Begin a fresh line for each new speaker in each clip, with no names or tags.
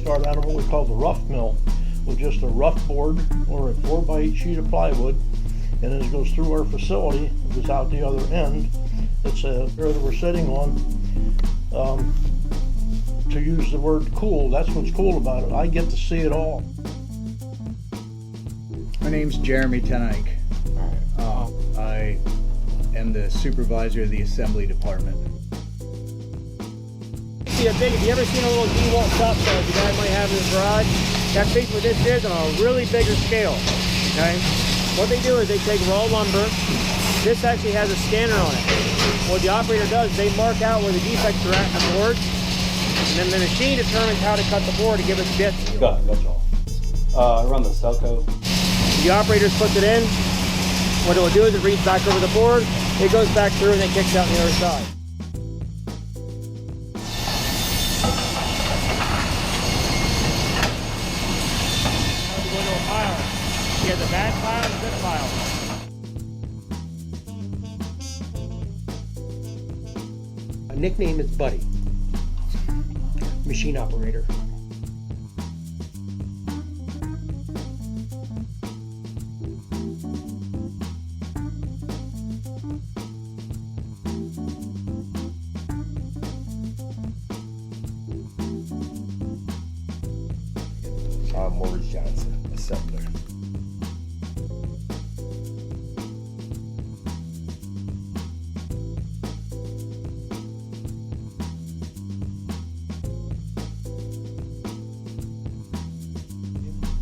start out on what we call the rough mill, with just a rough board or a 4x8 sheet of plywood, and as it goes through our facility, it goes out the other end. It's a chair that we're sitting on. To use the word cool, that's what's cool about it. I get to see it all.
My name's Jeremy Tenike. I am the supervisor of the assembly department.
If you ever seen a little D-wall shop that you guys might have in the garage, that's basically what this is on a really bigger scale. Okay? What they do is they take raw lumber. This actually has a scanner on it. What the operator does, they mark out where the defects are at in the board, and then the machine determines how to cut the board to give us bits.
Got it, that's all. I run the Selco.
The operator puts it in. What it will do is it reads back over the board, it goes back through, and then kicks out on the other side. Now we go to a pile. You have the bad pile and the good pile.
My nickname is Buddy, machine operator.
Maurice Johnson, assembler.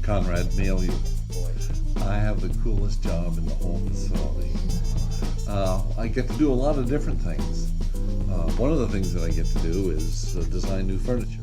Conrad Mail Youth. I have the coolest job in the whole facility. I get to do a lot of different things. One of the things that I get to do is design new furniture.